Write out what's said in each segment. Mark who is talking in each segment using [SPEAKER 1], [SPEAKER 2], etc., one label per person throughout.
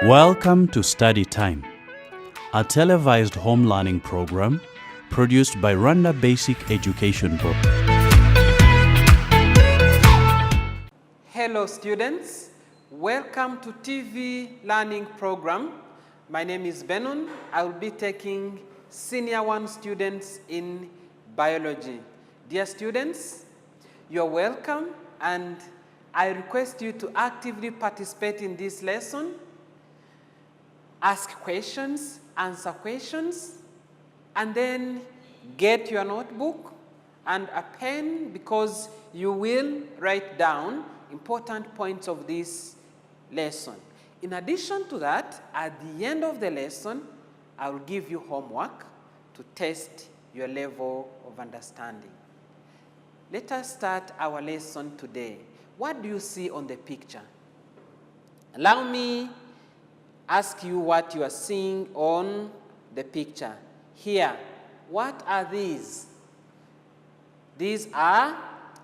[SPEAKER 1] Welcome to Study Time, a televised home learning program produced by Rwanda Basic Education Board.
[SPEAKER 2] Hello students, welcome to TV learning program. My name is Benon. I will be taking Senior 1 students in biology. Dear students, you are welcome and I request you to actively participate in this lesson. Ask questions, answer questions, and then get your notebook and a pen because you will write down important points of this lesson. In addition to that, at the end of the lesson, I will give you homework to test your level of understanding. Let us start our lesson today. What do you see on the picture? Allow me ask you what you are seeing on the picture. Here, what are these? These are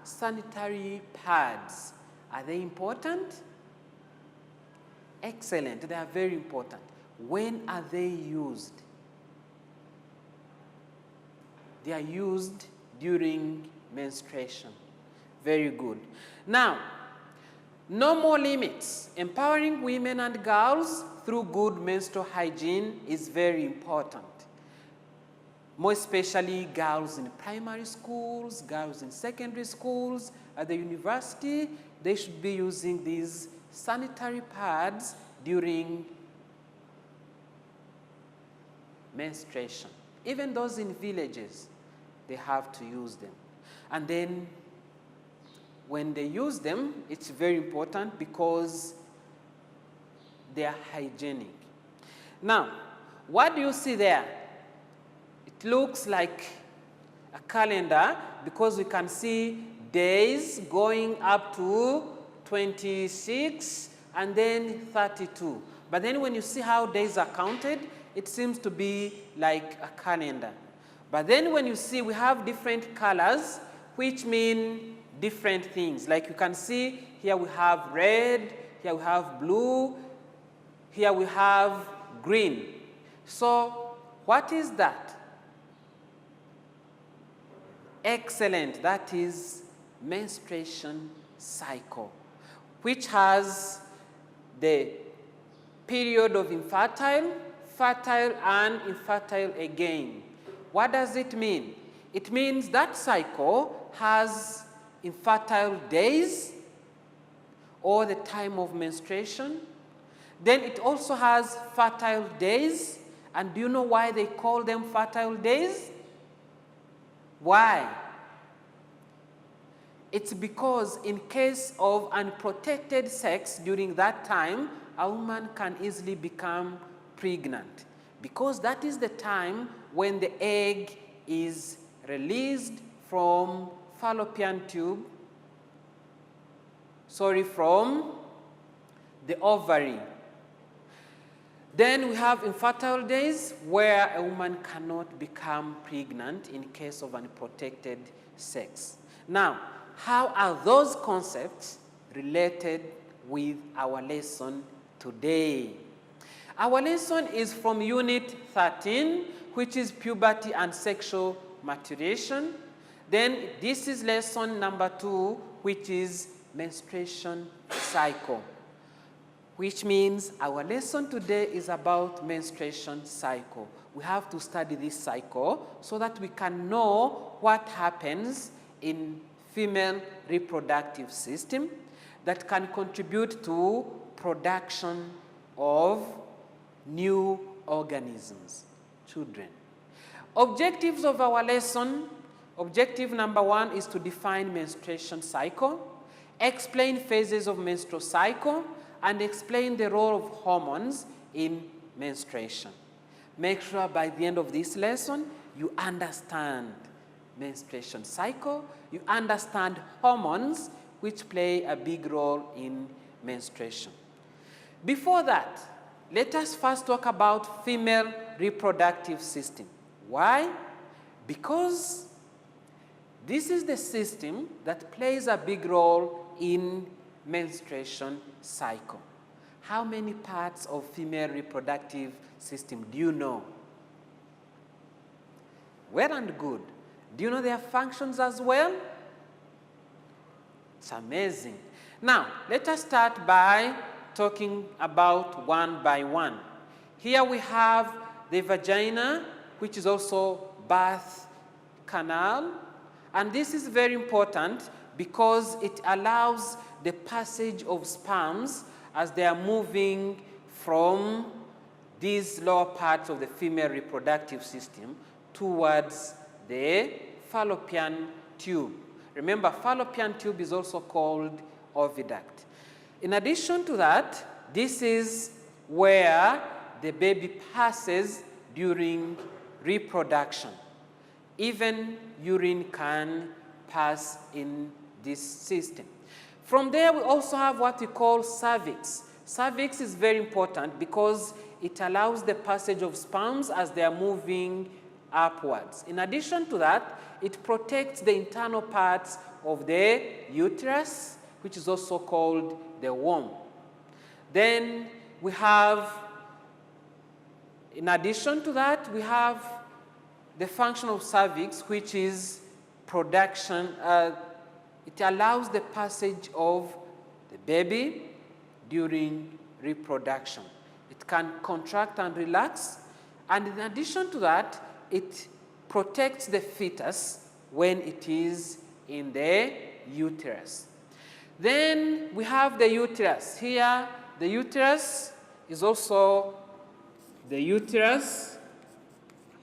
[SPEAKER 2] sanitary pads. Are they important? Excellent, they are very important. When are they used? They are used during menstruation. Very good. Now, no more limits. Empowering women and girls through good menstrual hygiene is very important. More especially girls in primary schools, girls in secondary schools, at the university, they should be using these sanitary pads during menstruation. Even those in villages, they have to use them. And then when they use them, it's very important because they are hygienic. Now, what do you see there? It looks like a calendar because we can see days going up to 26 and then 32. But then when you see how days are counted, it seems to be like a calendar. But then when you see we have different colors, which mean different things. Like you can see here we have red, here we have blue, here we have green. So what is that? Excellent, that is menstruation cycle, which has the period of infertile, fertile, and infertile again. What does it mean? It means that cycle has infertile days or the time of menstruation. Then it also has fertile days. And do you know why they call them fertile days? Why? It's because in case of unprotected sex during that time, a woman can easily become pregnant because that is the time when the egg is released from fallopian tube, from the ovary. Then we have infertile days where a woman cannot become pregnant in case of unprotected sex. Now, how are those concepts related with our lesson today? Our lesson is from Unit 13, which is puberty and sexual maturation. Then this is lesson number 2, which is menstruation cycle, which means our lesson today is about menstruation cycle. We have to study this cycle so that we can know what happens in female reproductive system that can contribute to production of new organisms, children. Objectives of our lesson. Objective number 1 is to define menstruation cycle, explain phases of menstrual cycle, and explain the role of hormones in menstruation. Make sure by the end of this lesson, you understand menstruation cycle, you understand hormones, which play a big role in menstruation. Before that, let us first talk about female reproductive system. Why? Because this is the system that plays a big role in menstruation cycle. How many parts of female reproductive system do you know? Well and good. Do you know their functions as well? It's amazing. Now, let us start by talking about one by one. Here we have the vagina, which is also birth canal. And this is very important because it allows the passage of sperms as they are moving from these lower parts of the female reproductive system towards the fallopian tube. Remember, fallopian tube is also called oviduct. In addition to that, this is where the baby passes during reproduction. Even urine can pass in this system. From there, we also have what we call cervix. Cervix is very important because it allows the passage of sperms as they are moving upwards. In addition to that, it protects the internal parts of the uterus, which is also called the womb. Then we have, in addition to that, we have the function of cervix, which is production. It allows the passage of the baby during reproduction. It can contract and relax. And in addition to that, it protects the fetus when it is in the uterus. Then we have the uterus. Here, the uterus is also, the uterus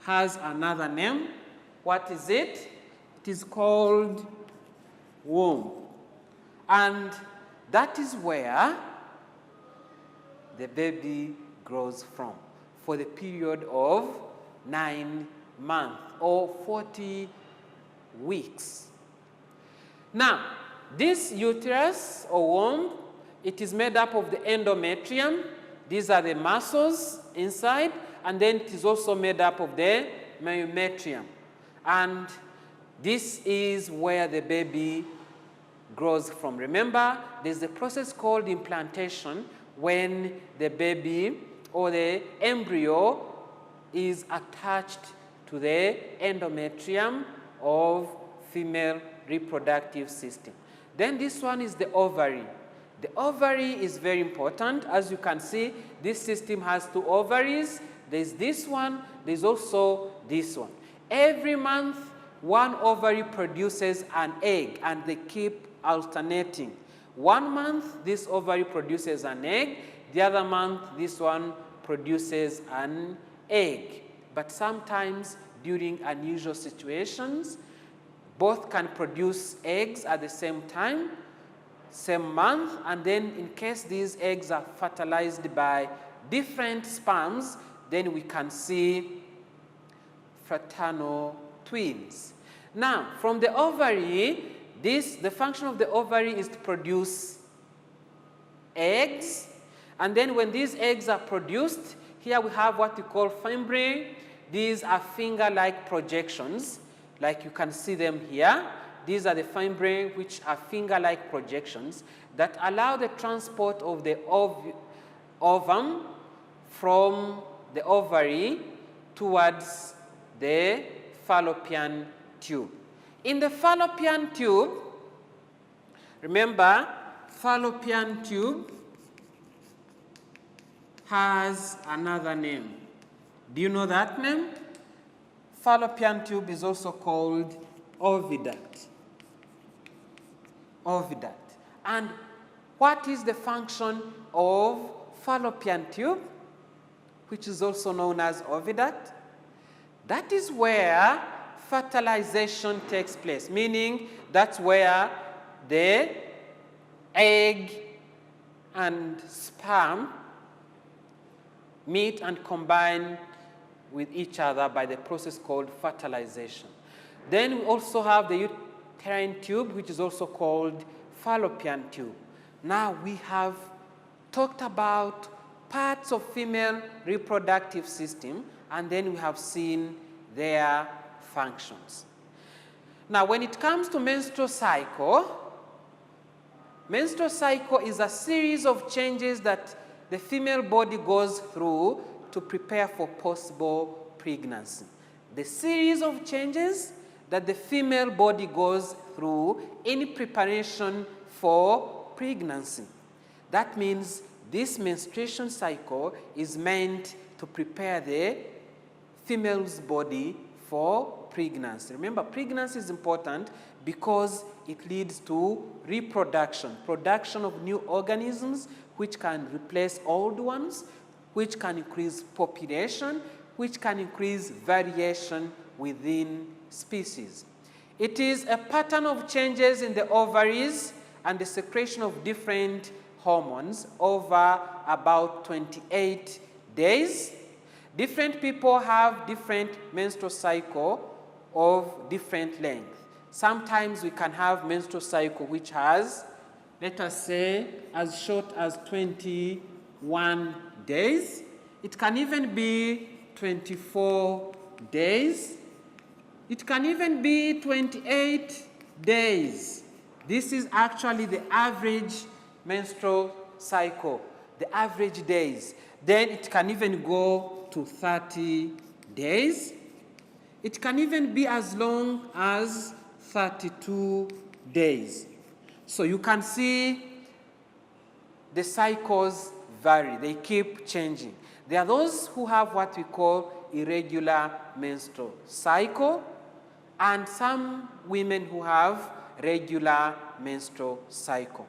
[SPEAKER 2] has another name. What is it? It is called womb. And that is where the baby grows from for the period of 9 months or 40 weeks. Now, this uterus or womb, it is made up of the endometrium. These are the muscles inside, and then it is also made up of the myometrium. And this is where the baby grows from. Remember, there's a process called implantation when the baby or the embryo is attached to the endometrium of female reproductive system. Then this one is the ovary. The ovary is very important. As you can see, this system has 2 ovaries. There's this one, there's also this one. Every month, one ovary produces an egg, and they keep alternating. 1 month, this ovary produces an egg. The other month, this one produces an egg. But sometimes, during unusual situations, both can produce eggs at the same time, same month, and then in case these eggs are fertilized by different sperms, then we can see fraternal twins. Now, from the ovary, the function of the ovary is to produce eggs, and then when these eggs are produced, here we have what we call fimbriae. These are finger-like projections, like you can see them here. These are the fimbriae, which are finger-like projections that allow the transport of the ovum from the ovary towards the fallopian tube. In the fallopian tube, remember, fallopian tube has another name. Do you know that name? Fallopian tube is also called oviduct. Oviduct. And what is the function of fallopian tube, which is also known as oviduct? That is where fertilization takes place, meaning that's where the egg and sperm meet and combine with each other by the process called fertilization. Then we also have the uterine tube, which is also called fallopian tube. Now we have talked about parts of female reproductive system, and then we have seen their functions. Now, when it comes to menstrual cycle is a series of changes that the female body goes through to prepare for possible pregnancy. The series of changes that the female body goes through in preparation for pregnancy. That means this menstruation cycle is meant to prepare the female's body for pregnancy. Remember, pregnancy is important because it leads to reproduction, production of new organisms which can replace old ones, which can increase population, which can increase variation within species. It is a pattern of changes in the ovaries and the secretion of different hormones over about 28 days. Different people have different menstrual cycle of different length. Sometimes we can have menstrual cycle which has, let us say, as short as 21 days. It can even be 24 days. It can even be 28 days. This is actually the average menstrual cycle, the average days. Then it can even go to 30 days. It can even be as long as 32 days. So you can see the cycles vary, they keep changing. There are those who have what we call irregular menstrual cycle, and some women who have regular menstrual cycle.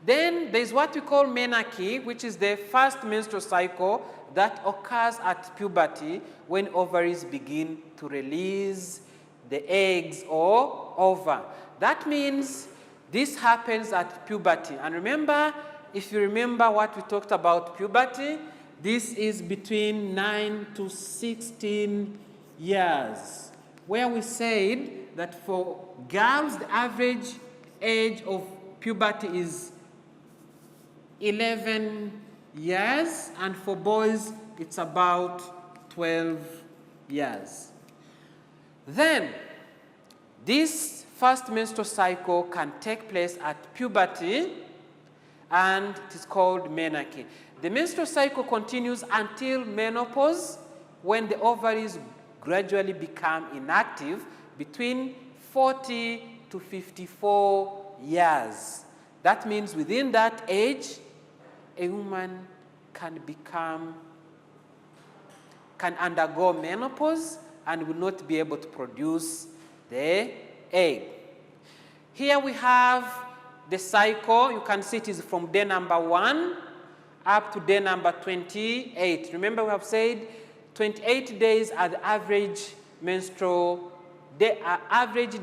[SPEAKER 2] Then there's what we call menarche, which is the first menstrual cycle that occurs at puberty when ovaries begin to release the eggs or ova. That means this happens at puberty. And remember, if you remember what we talked about puberty, this is between 9 to 16 years, where we said that for girls, the average age of puberty is 11 years, and for boys, it's about 12 years. Then, this first menstrual cycle can take place at puberty, and it is called menarche. The menstrual cycle continues until menopause, when the ovaries gradually become inactive between 40 to 54 years. That means within that age, a woman can undergo menopause and will not be able to produce the egg. Here we have the cycle. You can see it is from day number 1 up to day number 28. Remember, we have said 28 days are the average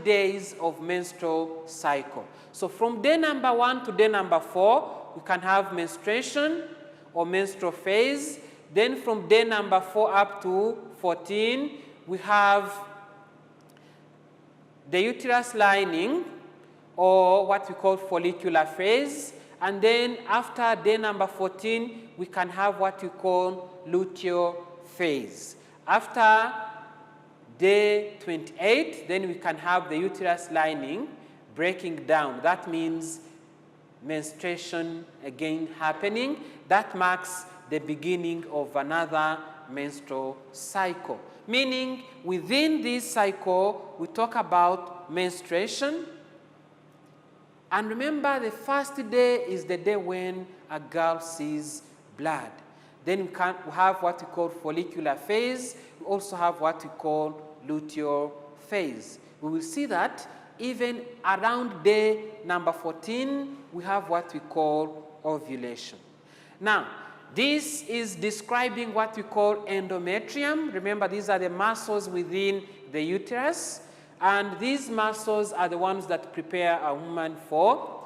[SPEAKER 2] days of menstrual cycle. So from day number 1 to day number 4, we can have menstruation or menstrual phase. Then from day number 4 up to 14, we have the uterus lining, or what we call follicular phase. And then after day number 14, we can have what we call luteal phase. After day 28, then we can have the uterus lining breaking down. That means menstruation again happening. That marks the beginning of another menstrual cycle. Meaning, within this cycle, we talk about menstruation. And remember, the first day is the day when a girl sees blood. Then we have what we call follicular phase. We also have what we call luteal phase. We will see that even around day number 14, we have what we call ovulation. Now, this is describing what we call endometrium. Remember, these are the muscles within the uterus. And these muscles are the ones that prepare a woman for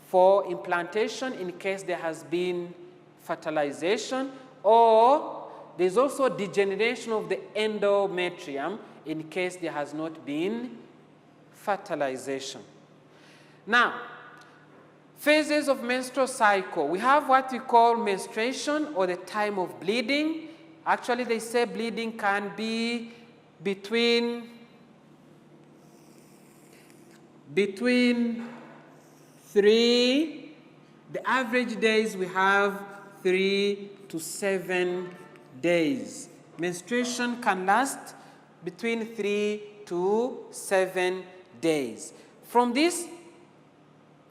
[SPEAKER 2] for implantation in case there has been fertilization, or there's also degeneration of the endometrium in case there has not been fertilization. Now, phases of menstrual cycle. We have what we call menstruation, or the time of bleeding. Actually, they say bleeding can be between 3 The average days we have 3 to 7 days. Menstruation can last between 3 to 7 days. From this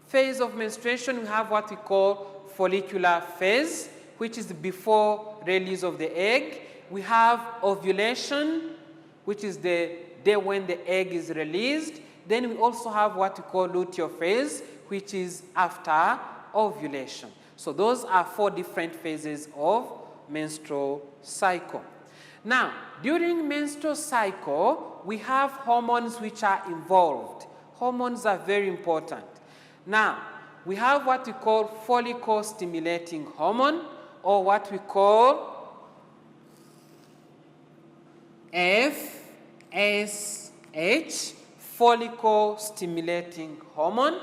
[SPEAKER 2] phase of menstruation, we have what we call follicular phase, which is before release of the egg. We have ovulation, which is the day when the egg is released. Then we also have what we call luteal phase, which is after ovulation. So those are 4 different phases of menstrual cycle. Now, during menstrual cycle, we have hormones which are involved. Hormones are very important. Now, we have what we call follicle stimulating hormone, or what we call FSH, follicle stimulating hormone.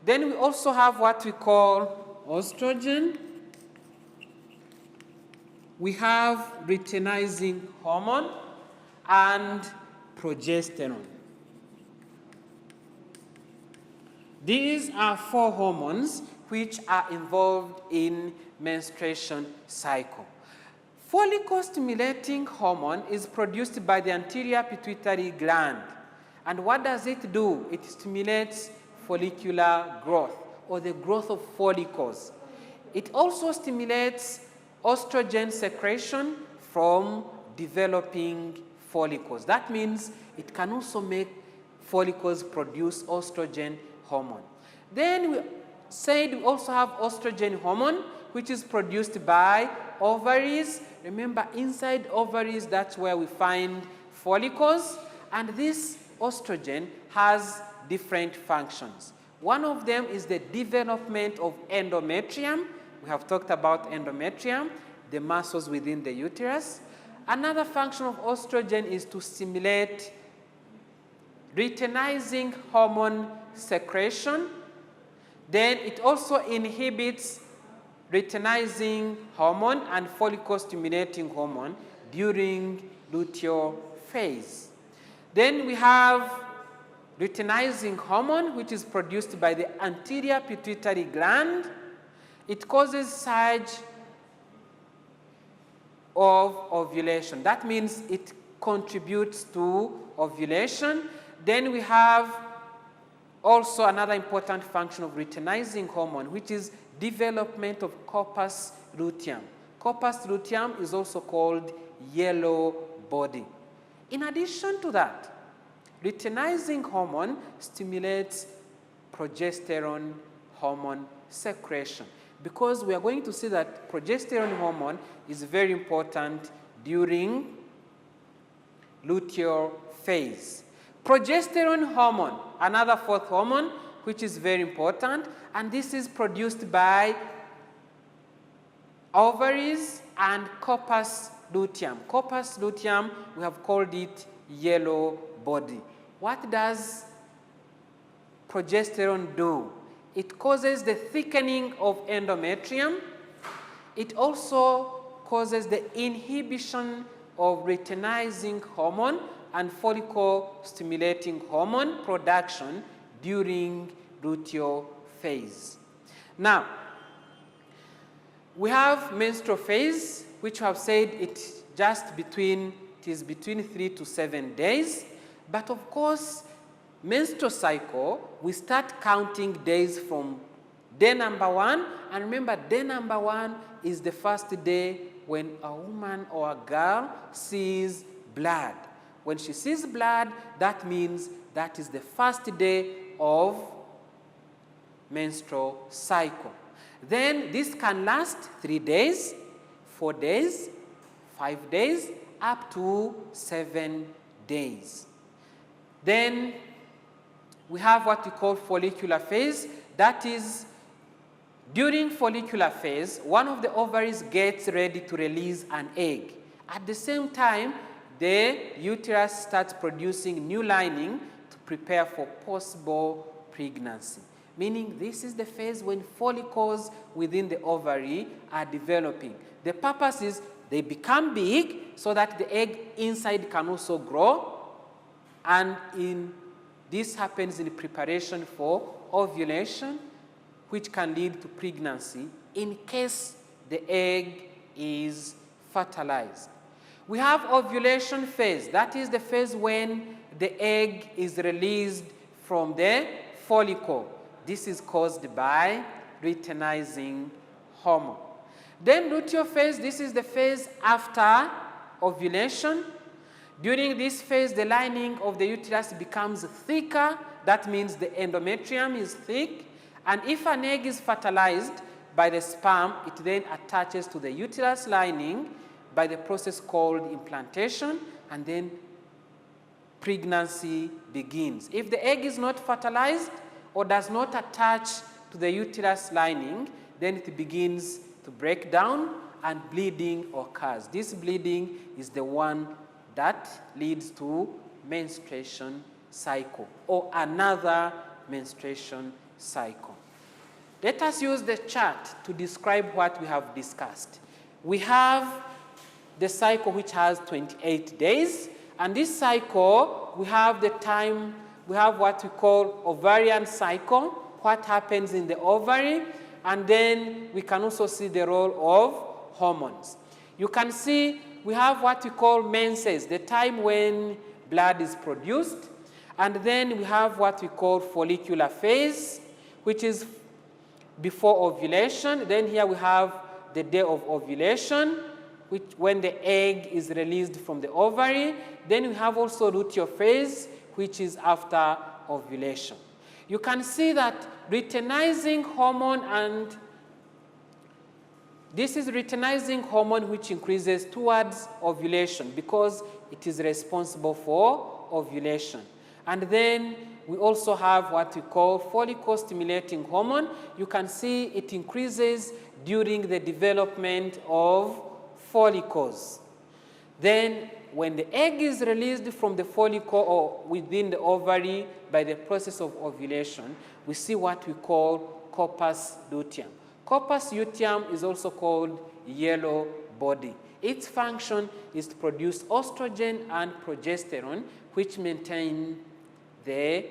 [SPEAKER 2] Then we also have what we call estrogen. We have luteinizing hormone and progesterone. These are 4 hormones which are involved in menstruation cycle. Follicle stimulating hormone is produced by the anterior pituitary gland. And what does it do? It stimulates follicular growth, or the growth of follicles. It also stimulates estrogen secretion from developing follicles. That means it can also make follicles produce estrogen hormone. Then we said we also have estrogen hormone, which is produced by ovaries. Remember, inside ovaries, that's where we find follicles. And this estrogen has different functions. One of them is the development of endometrium. We have talked about endometrium, the muscles within the uterus. Another function of estrogen is to stimulate luteinizing hormone secretion. Then it also inhibits luteinizing hormone and follicle stimulating hormone during luteal phase. Then we have luteinizing hormone, which is produced by the anterior pituitary gland. It causes surge of ovulation. That means it contributes to ovulation. Then we have also another important function of luteinizing hormone, which is development of corpus luteum. Corpus luteum is also called yellow body. In addition to that, luteinizing hormone stimulates progesterone hormone secretion, because we are going to see that progesterone hormone is very important during luteal phase. Progesterone hormone, another 4th hormone, which is very important, and this is produced by ovaries and corpus luteum. Corpus luteum, we have called it yellow body. What does progesterone do? It causes the thickening of endometrium. It also causes the inhibition of luteinizing hormone and follicle stimulating hormone production during luteal phase. Now, we have menstrual phase, which we have said it is between 3 to 7 days. But of course, menstrual cycle, we start counting days from day number 1. And remember, day number 1 is the first day when a woman or a girl sees blood. When she sees blood, that means that is the first day of menstrual cycle. Then this can last 3 days, 4 days, 5 days, up to 7 days. Then we have what we call follicular phase. That is, during follicular phase, one of the ovaries gets ready to release an egg. At the same time, the uterus starts producing new lining to prepare for possible pregnancy. Meaning this is the phase when follicles within the ovary are developing. The purpose is they become big so that the egg inside can also grow. And this happens in preparation for ovulation, which can lead to pregnancy in case the egg is fertilized. We have ovulation phase. That is the phase when the egg is released from the follicle. This is caused by luteinizing hormone. Then luteal phase, this is the phase after ovulation. During this phase, the lining of the uterus becomes thicker. That means the endometrium is thick. And if an egg is fertilized by the sperm, it then attaches to the uterus lining by the process called implantation, and then pregnancy begins. If the egg is not fertilized or does not attach to the uterus lining, then it begins to break down and bleeding occurs. This bleeding is the one that leads to menstruation cycle or another menstruation cycle. Let us use the chart to describe what we have discussed. We have the cycle which has 28 days, and this cycle, we have the time, we have what we call ovarian cycle, what happens in the ovary, and then we can also see the role of hormones. You can see we have what we call menses, the time when blood is produced, and then we have what we call follicular phase, which is before ovulation. Then here we have the day of ovulation, which when the egg is released from the ovary. Then we have also luteal phase, which is after ovulation. You can see that luteinizing hormone, and this is luteinizing hormone which increases towards ovulation because it is responsible for ovulation. And then we also have what we call follicle-stimulating hormone. You can see it increases during the development of follicles. Then when the egg is released from the follicle or within the ovary by the process of ovulation, we see what we call corpus luteum. Corpus luteum is also called yellow body. Its function is to produce estrogen and progesterone, which maintain the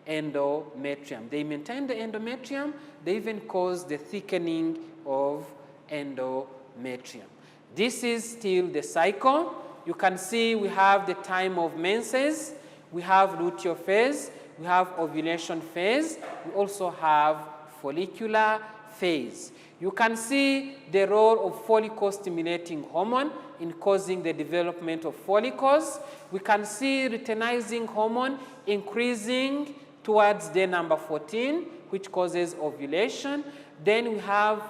[SPEAKER 2] endometrium. They maintain the endometrium. They even cause the thickening of endometrium. This is still the cycle. You can see we have the time of menses, we have luteal phase, we have ovulation phase, we also have follicular phase. You can see the role of follicle-stimulating hormone in causing the development of follicles. We can see luteinizing hormone increasing towards day number 14, which causes ovulation. Then we have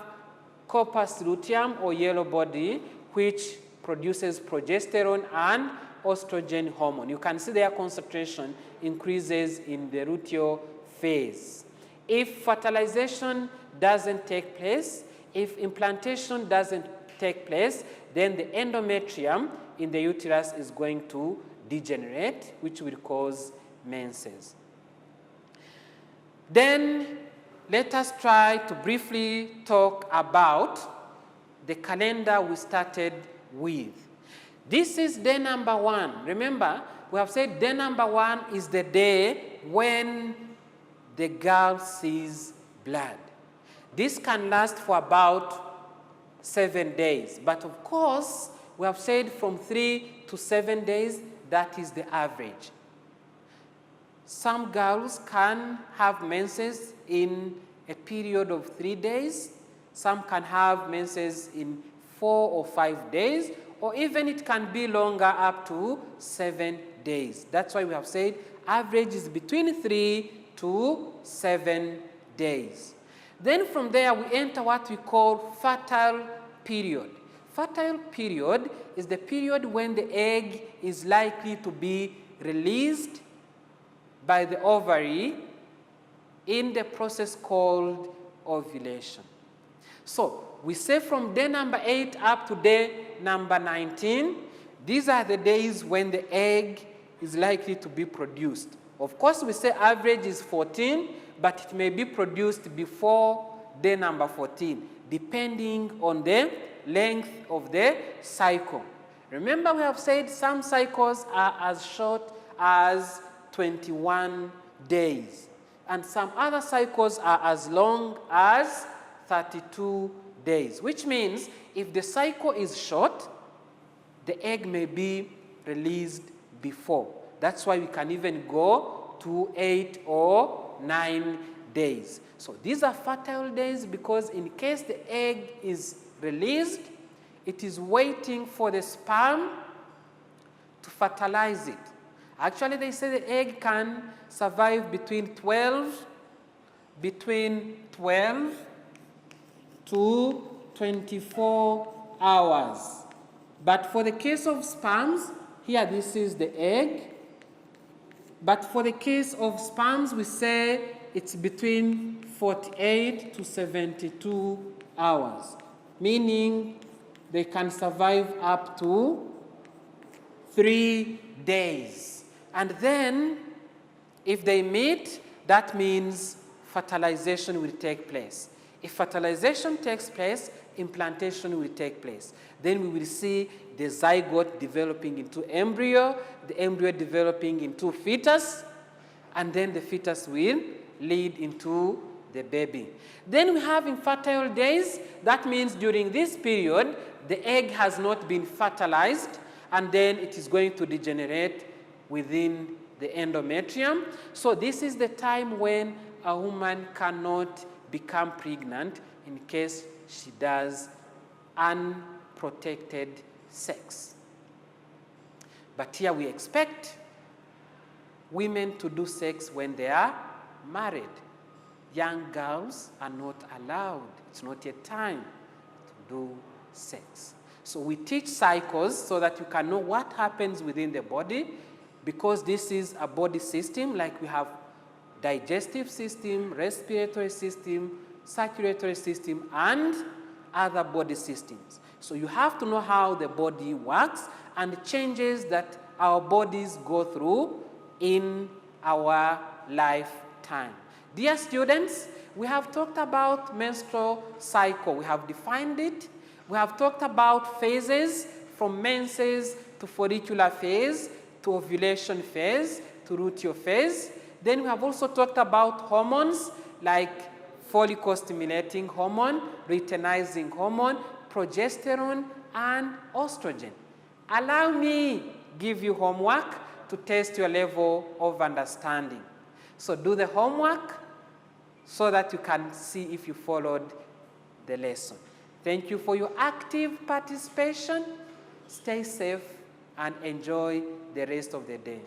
[SPEAKER 2] corpus luteum or yellow body, which produces progesterone and estrogen hormone. You can see their concentration increases in the luteal phase. If fertilization doesn't take place, if implantation doesn't take place, then the endometrium in the uterus is going to degenerate, which will cause menses. Then let us try to briefly talk about the calendar we started with. This is day number 1. Remember, we have said day number 1 is the day when the girl sees blood. This can last for about 7 days. But of course, we have said from 3 to 7 days, that is the average. Some girls can have menses in a period of 3 days. Some can have menses in 4 or 5 days, or even it can be longer, up to 7 days. That's why we have said average is between 3 to 7 days. Then from there we enter what we call fertile period. Fertile period is the period when the egg is likely to be released by the ovary in the process called ovulation. So we say from day number 8 up to day number 19, these are the days when the egg is likely to be produced. Of course, we say average is 14, but it may be produced before day number 14, depending on the length of the cycle. Remember, we have said some cycles are as short as 21 days. and some other cycles are as long as 32 days, which means if the cycle is short, the egg may be released before. That's why we can even go to 8 or 9 days. So these are fertile days because in case the egg is released, it is waiting for the sperm to fertilize it. Actually, they say the egg can survive between 12 to 24 hours. But for the case of sperms, here this is the egg. But for the case of sperms, we say it's between 48 to 72 hours, meaning they can survive up to 3 days. And then, if they meet, that means fertilization will take place. If fertilization takes place, implantation will take place. Then we will see the zygote developing into embryo, the embryo developing into fetus, and then the fetus will lead into the baby. Then we have infertile days. That means during this period, the egg has not been fertilized, and then it is going to degenerate within the endometrium. So this is the time when a woman cannot become pregnant in case she does unprotected sex. But here we expect women to do sex when they are married. Young girls are not allowed. It's not yet time to do sex. So we teach cycles so that you can know what happens within the body, because this is a body system, like we have digestive system, respiratory system, circulatory system, and other body systems. So you have to know how the body works and the changes that our bodies go through in our lifetime. Dear students, we have talked about menstrual cycle. We have defined it. We have talked about phases, from menses to follicular phase, to ovulation phase, to luteal phase. Then we have also talked about hormones like follicle-stimulating hormone, luteinizing hormone, progesterone, and estrogen. Allow me give you homework to test your level of understanding. So do the homework so that you can see if you followed the lesson. Thank you for your active participation. Stay safe and enjoy the rest of the day.